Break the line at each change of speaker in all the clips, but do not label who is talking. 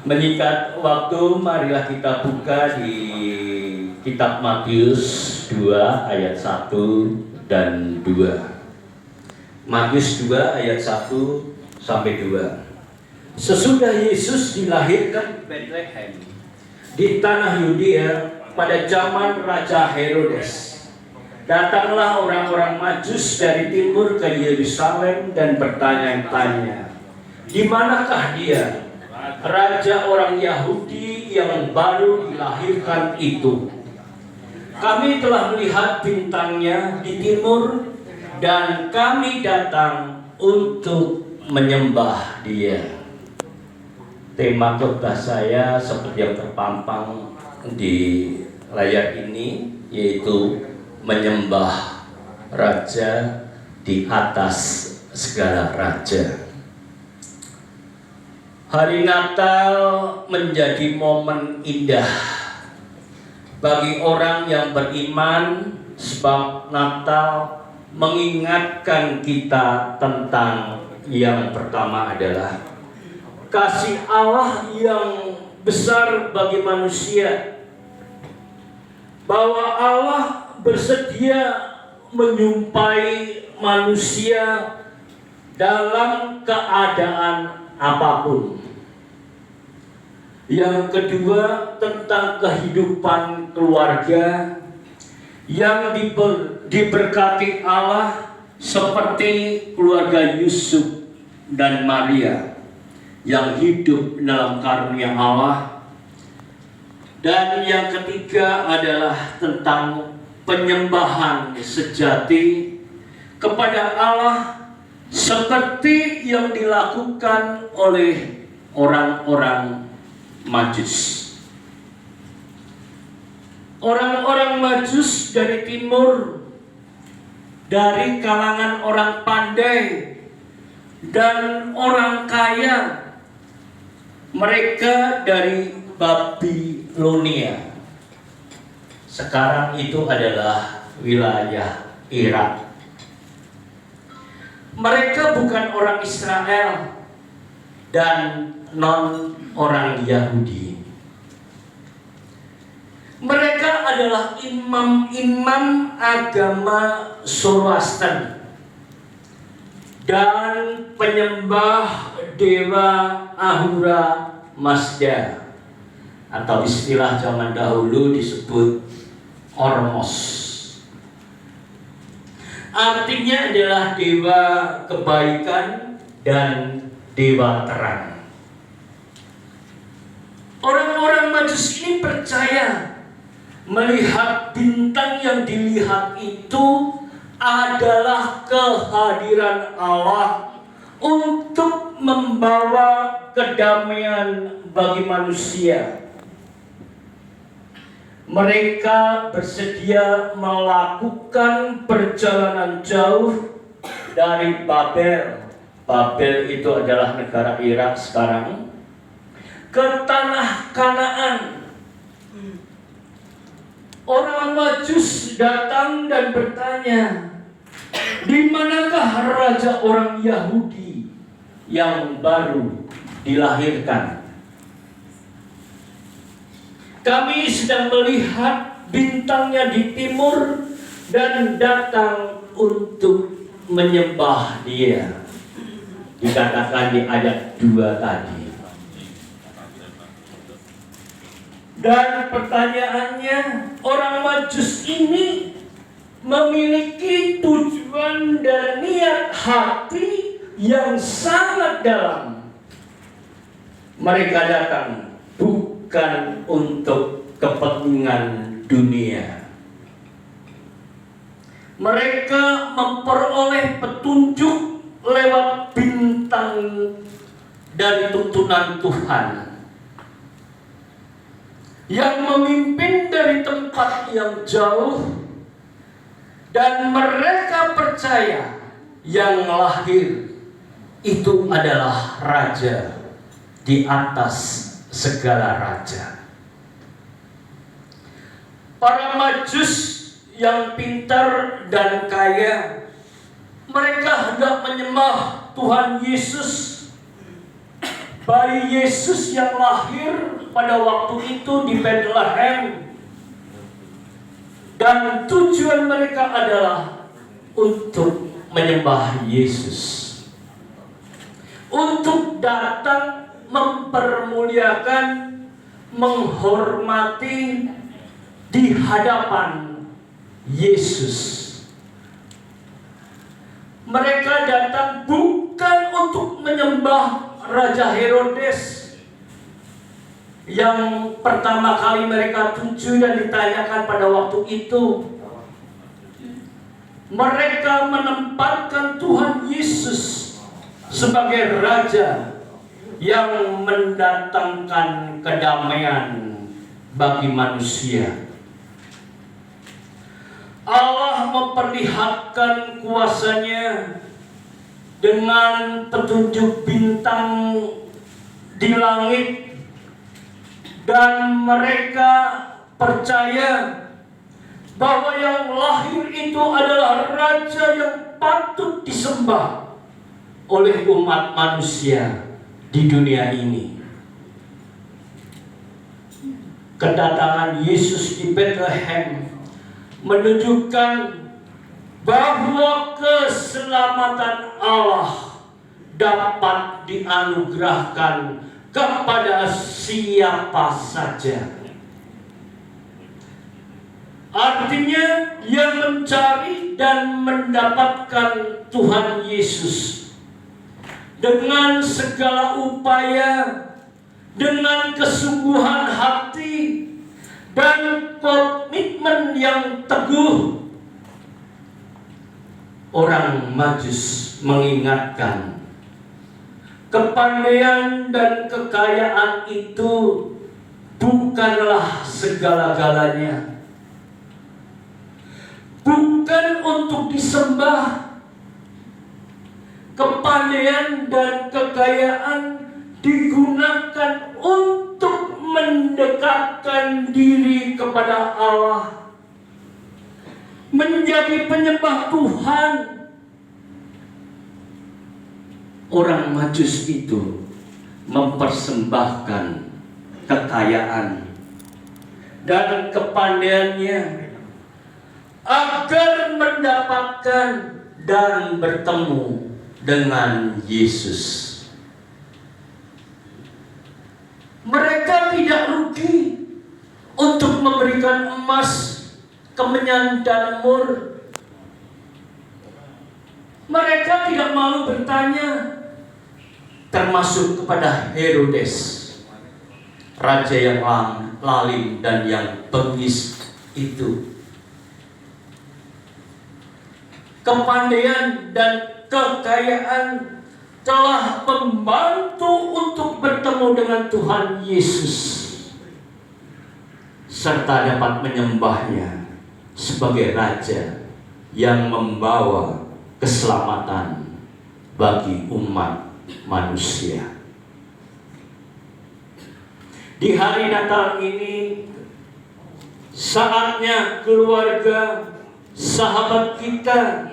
Menyingkat waktu, marilah kita buka di kitab Matius 2 ayat 1 dan 2. Matius 2 ayat 1 sampai 2. Sesudah Yesus dilahirkan di Bethlehem di tanah Yudea pada zaman Raja Herodes, datanglah orang-orang Majus dari timur ke Yerusalem dan bertanya-tanya, di manakah dia, Raja orang Yahudi yang baru dilahirkan itu? Kami telah melihat bintangnya di timur dan kami datang untuk menyembah dia. Tema khotbah saya seperti yang terpampang di layar ini, yaitu menyembah Raja di atas segala raja. Hari Natal menjadi momen indah bagi orang yang beriman, sebab Natal mengingatkan kita tentang yang pertama adalah kasih Allah yang besar bagi manusia, bahwa Allah bersedia menyumpai manusia dalam keadaan apapun. Yang kedua, tentang kehidupan keluarga yang diberkati Allah seperti keluarga Yusuf dan Maria yang hidup dalam karunia Allah. Dan yang ketiga adalah tentang penyembahan sejati kepada Allah seperti yang dilakukan oleh orang-orang Majus. Orang-orang Majus dari timur, dari kalangan orang pandai dan orang kaya, mereka dari Babilonia. Sekarang itu adalah wilayah Irak. Mereka bukan orang Israel dan non orang Yahudi. Mereka adalah imam-imam agama Zoroaster dan penyembah dewa Ahura Mazda, atau istilah zaman dahulu disebut Ormos. Artinya adalah dewa kebaikan dan dewa terang. Orang-orang Majus ini percaya melihat bintang yang dilihat itu adalah kehadiran Allah untuk membawa kedamaian bagi manusia. Mereka bersedia melakukan perjalanan jauh dari Babel. Babel itu adalah negara Irak sekarang, ke tanah Kanaan. Orang Majus datang dan bertanya, di manakah raja orang Yahudi yang baru dilahirkan? Kami sedang melihat bintangnya di timur dan datang untuk menyembah dia. Dikatakan di ayat 2 tadi. Dan pertanyaannya, orang Majus ini memiliki tujuan dan niat hati yang sangat dalam. Mereka datang bukan untuk kepentingan dunia. Mereka memperoleh petunjuk lewat bintang dari tuntunan Tuhan yang memimpin dari tempat yang jauh, dan mereka percaya yang lahir itu adalah raja di atas segala raja. Para Majus yang pintar dan kaya, mereka hendak menyembah Tuhan Yesus. bayi Yesus yang lahir pada waktu itu di Bethlehem. Dan tujuan mereka adalah untuk menyembah Yesus, untuk datang mempermuliakan, menghormati di hadapan Yesus. Mereka datang bukan untuk menyembah Raja Herodes yang pertama kali mereka tuju dan ditanyakan pada waktu itu. Mereka menempatkan Tuhan Yesus sebagai Raja yang mendatangkan kedamaian bagi manusia. Allah memperlihatkan kuasanya dengan petunjuk bintang di langit, dan mereka percaya bahwa yang lahir itu adalah Raja yang patut disembah oleh umat manusia di dunia ini. Kedatangan Yesus di Bethlehem menunjukkan bahwa keselamatan Allah dapat dianugerahkan kepada siapa saja. Artinya yang mencari dan mendapatkan Tuhan Yesus dengan segala upaya, dengan kesungguhan hati dan komitmen yang teguh, orang Majus mengingatkan kepandaian dan kekayaan itu bukanlah segala-galanya, bukan untuk disembah. Kepandaian dan kekayaan digunakan untuk mendekatkan diri kepada Allah, menjadi penyembah Tuhan. Orang Majus itu mempersembahkan kekayaan dan kepandaiannya agar mendapatkan dan bertemu dengan Yesus. Mereka tidak rugi untuk memberikan emas, kemenyan, dan mur. Mereka tidak malu bertanya, termasuk kepada Herodes, raja yang lalim dan yang bengis itu. Kepandaian dan kekayaan telah membantu untuk bertemu dengan Tuhan Yesus, serta dapat menyembahnya sebagai Raja yang membawa keselamatan bagi umat manusia. Di hari Natal ini, saatnya keluarga, sahabat kita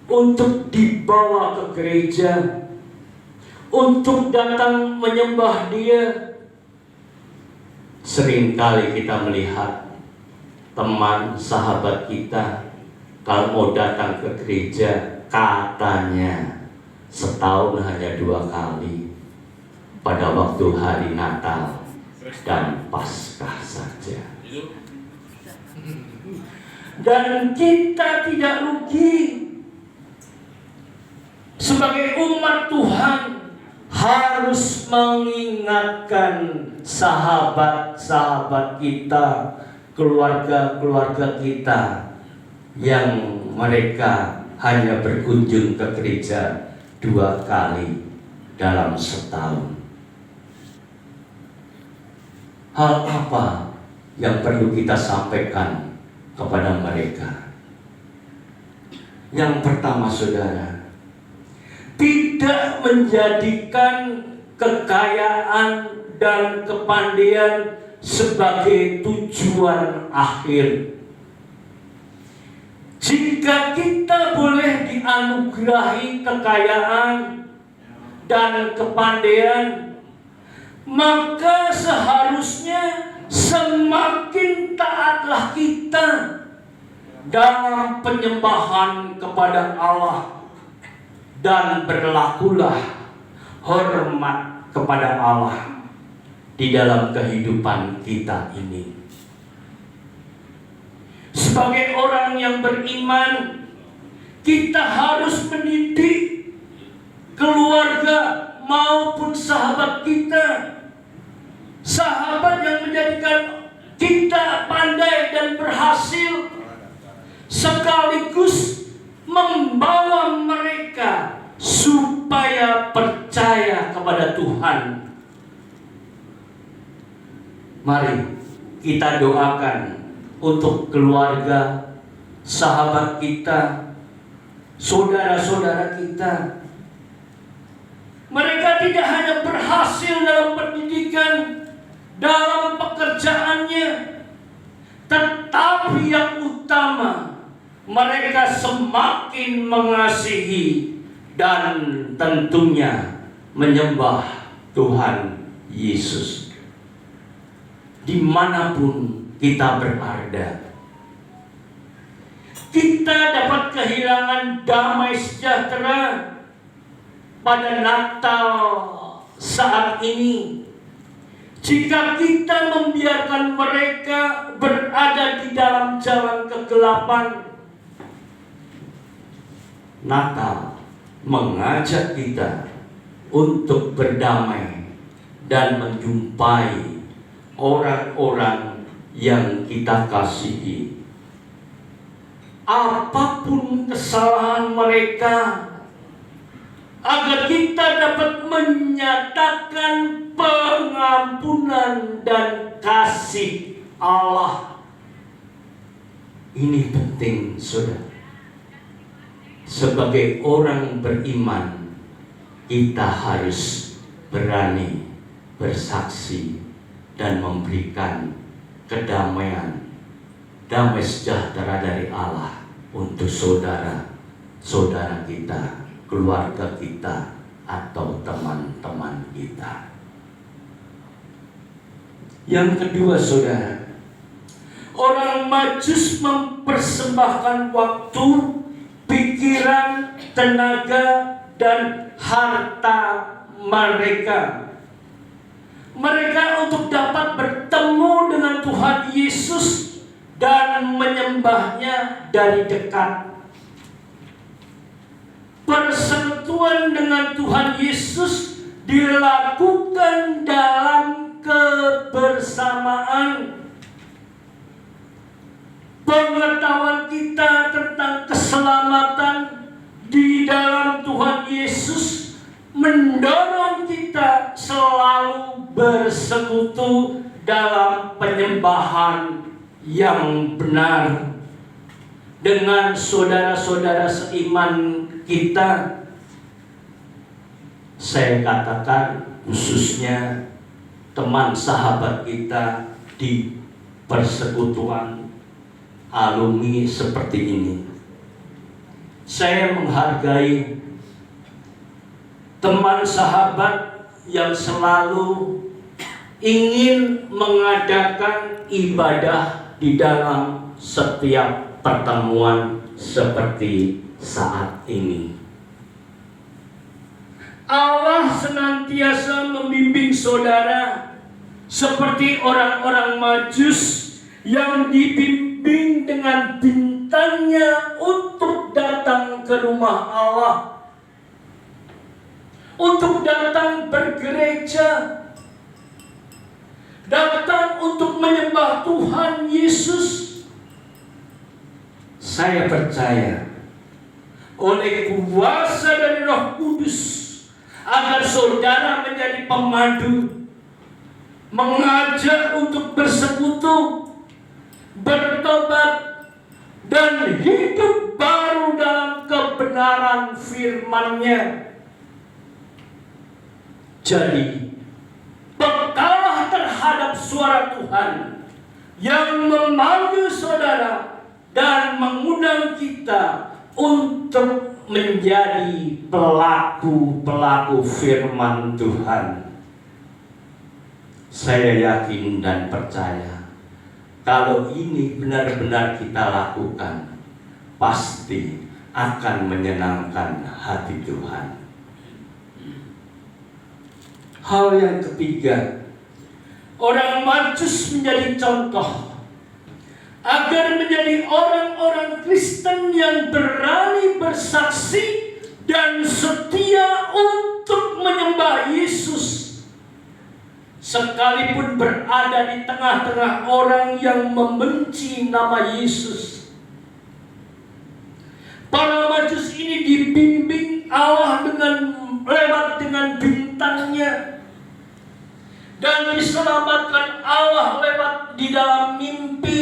untuk dibawa ke gereja, untuk datang menyembah Dia. Seringkali kita melihat teman sahabat kita kalau mau datang ke gereja, katanya setahun hanya 2 kali, pada waktu hari Natal dan Paskah saja. Dan kita tidak rugi sebagai umat Tuhan harus mengingatkan sahabat-sahabat kita, keluarga-keluarga kita yang mereka hanya berkunjung ke gereja 2 kali dalam setahun. Hal apa yang perlu kita sampaikan kepada mereka? Yang pertama, saudara, tidak menjadikan kekayaan dan kepandaian sebagai tujuan akhir. Jika kita boleh dianugerahi kekayaan dan kepandaian, maka seharusnya semakin taatlah kita dalam penyembahan kepada Allah dan berlakulah hormat kepada Allah di dalam kehidupan kita ini. Sebagai orang yang beriman, kita harus mendidik keluarga maupun sahabat kita, sahabat yang menjadikan kita pandai dan berhasil, sekaligus membawa mereka supaya percaya kepada Tuhan. Mari kita doakan untuk keluarga, sahabat kita, saudara-saudara kita. Mereka tidak hanya berhasil dalam pendidikan, dalam pekerjaannya, tetapi yang utama, mereka semakin mengasihi dan tentunya menyembah Tuhan Yesus. Dimanapun kita berada, kita dapat kehilangan damai sejahtera pada Natal saat ini jika kita membiarkan mereka berada di dalam jalan kegelapan. Natal mengajak kita untuk berdamai dan menjumpai orang-orang yang kita kasihi. Apapun kesalahan mereka, agar kita dapat menyatakan pengampunan dan kasih Allah. Ini penting, saudara. Sebagai orang beriman, kita harus berani bersaksi dan memberikan kedamaian, damai sejahtera dari Allah untuk saudara-saudara kita, keluarga kita, atau teman-teman kita. Yang kedua, saudara, orang Majus mempersembahkan waktu, pikiran, tenaga, dan harta mereka. Mereka untuk dapat bertemu dengan Tuhan Yesus dan menyembahnya dari dekat. Persentuhan dengan Tuhan Yesus dilakukan dalam kebersamaan. Pengetahuan kita tentang keselamatan di dalam Tuhan Yesus mendorong kita selalu bersekutu dalam penyembahan yang benar dengan saudara-saudara seiman kita. Saya katakan khususnya teman sahabat kita di persekutuan alumni seperti ini. Saya menghargai teman sahabat yang selalu ingin mengadakan ibadah di dalam setiap pertemuan seperti saat ini. Allah senantiasa membimbing saudara seperti orang-orang Majus yang dibimbing dengan bintangnya untuk datang ke rumah Allah, untuk datang bergereja, datang untuk menyembah Tuhan Yesus. Saya percaya oleh kuasa dari Roh Kudus agar saudara menjadi pemandu, mengajak untuk bersekutu, bertobat, dan hidup baru dalam kebenaran firman-Nya. Jadi, pekalah terhadap suara Tuhan yang memanggil saudara dan mengundang kita untuk menjadi pelaku-pelaku firman Tuhan. Saya yakin dan percaya kalau ini benar-benar kita lakukan, pasti akan menyenangkan hati Tuhan. Hal yang ketiga, orang Majus menjadi contoh agar menjadi orang-orang Kristen yang berani bersaksi dan setia untuk menyembah Yesus, sekalipun berada di tengah-tengah orang yang membenci nama Yesus. Para Majus ini dibimbing Allah lewat dengan bintangnya, dan diselamatkan Allah lewat di dalam mimpi.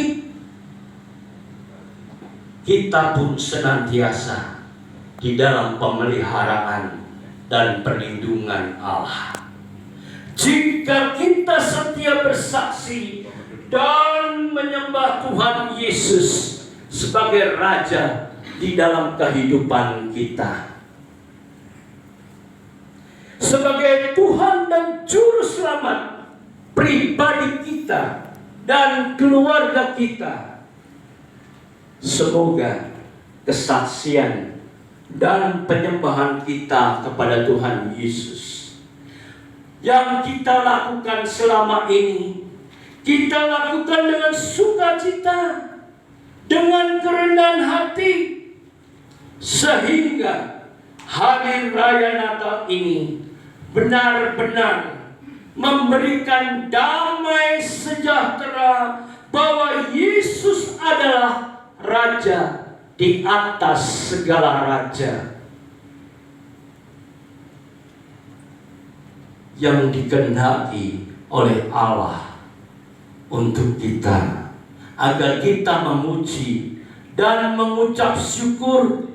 Kita pun senantiasa di dalam pemeliharaan dan perlindungan Allah. Jika kita setia bersaksi dan menyembah Tuhan Yesus sebagai Raja di dalam kehidupan kita, sebagai Tuhan dan Juru Selamat pribadi kita dan keluarga kita, semoga kesaksian dan penyembahan kita kepada Tuhan Yesus yang kita lakukan selama ini, kita lakukan dengan sukacita, dengan kerendahan hati, sehingga hari raya Natal ini benar-benar memberikan damai sejahtera bahwa Yesus adalah Raja di atas segala raja, yang dikehendaki oleh Allah untuk kita, agar kita memuji dan mengucap syukur.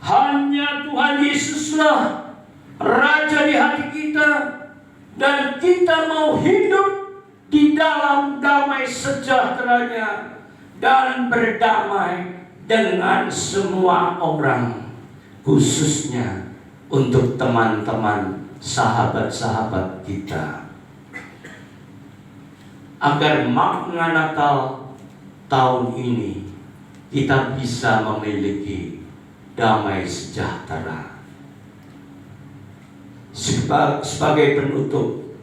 Hanya Tuhan Yesuslah Raja di hati kita, dan kita mau hidup di dalam damai sejahteranya dan berdamai dengan semua orang, khususnya untuk teman-teman, sahabat-sahabat kita, agar makna Natal tahun ini kita bisa memiliki damai sejahtera. Sebagai penutup,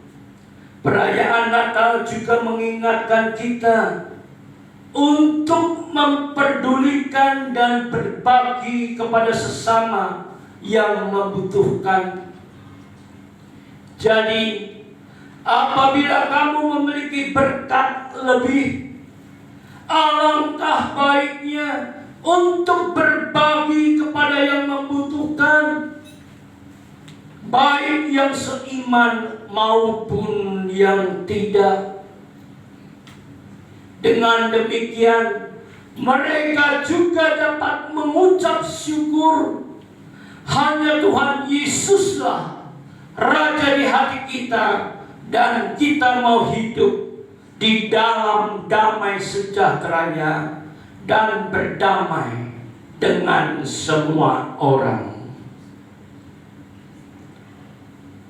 perayaan Natal juga mengingatkan kita untuk memperdulikan dan berbagi kepada sesama yang membutuhkan. Jadi, apabila kamu memiliki berkat lebih, alangkah baiknya untuk berbagi kepada yang membutuhkan, baik yang seiman maupun yang tidak. Dengan demikian, mereka juga dapat mengucap syukur. Hanya Tuhan Yesuslah Raja di hati kita, dan kita mau hidup di dalam damai sejahteranya dan berdamai dengan semua orang.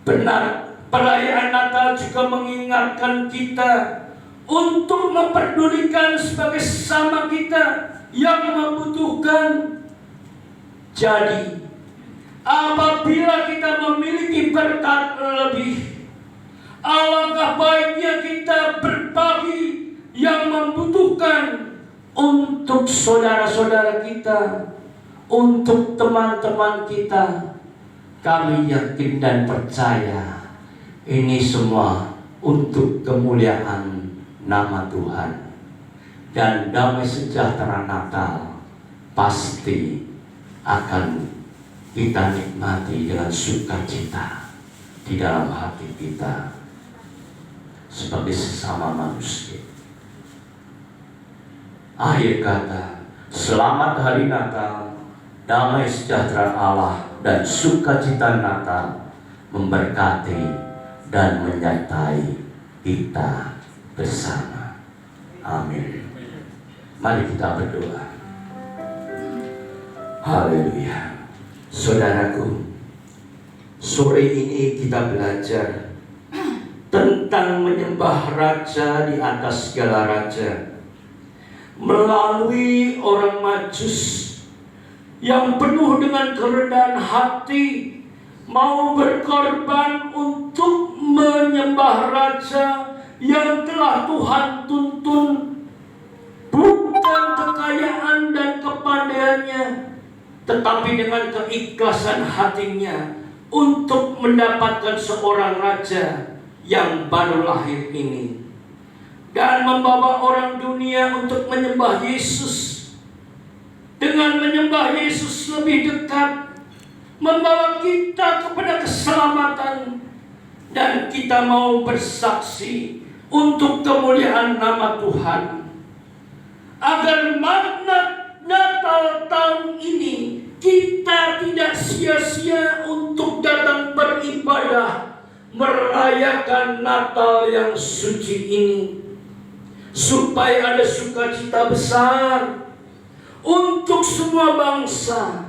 Benar, perayaan Natal juga mengingatkan kita untuk memperdulikan sebagai sesama kita yang membutuhkan. Jadi, apabila kita memiliki berkat lebih, alangkah baiknya kita berbagi yang membutuhkan untuk saudara-saudara kita, untuk teman-teman kita. Kami yakin dan percaya ini semua untuk kemuliaan nama Tuhan, dan damai sejahtera Natal pasti akan kita nikmati dengan sukacita di dalam hati kita sebagai sesama manusia. Akhir kata, selamat hari Natal, damai sejahtera Allah dan sukacita Natal memberkati dan menyertai kita bersama. Amin. Mari kita berdoa. Haleluya. Saudaraku, sore ini kita belajar tentang tentang menyembah raja di atas segala raja melalui orang Majus yang penuh dengan kerendahan hati, mau berkorban untuk menyembah raja yang telah Tuhan tuntun, bukan kekayaan dan kepandaiannya, tetapi dengan keikhlasan hatinya untuk mendapatkan seorang raja yang baru lahir ini, dan membawa orang dunia untuk menyembah Yesus. Dengan menyembah Yesus lebih dekat, membawa kita kepada keselamatan, dan kita mau bersaksi untuk kemuliaan nama Tuhan, agar makna Natal tahun ini kita tidak sia-sia untuk datang beribadah merayakan Natal yang suci ini, supaya ada sukacita besar untuk semua bangsa.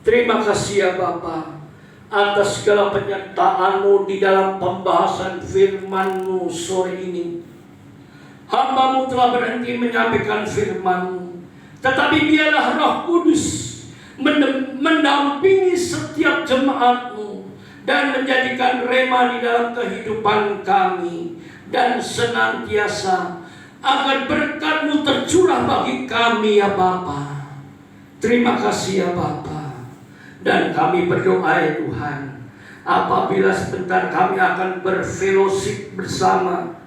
Terima kasih ya Bapa atas segala penyertaan-Mu di dalam pembahasan firman-Mu sore ini. Hamba-Mu telah berhenti menyampaikan firman-Mu, tetapi biarlah Roh Kudus mendampingi setiap jemaat-Mu dan menjadikan rema di dalam kehidupan kami, dan senantiasa agar berkat-Mu tercurah bagi kami ya Bapa. Terima kasih ya Bapa. Dan kami berdoa ya Tuhan, apabila sebentar kami akan berfellowship bersama,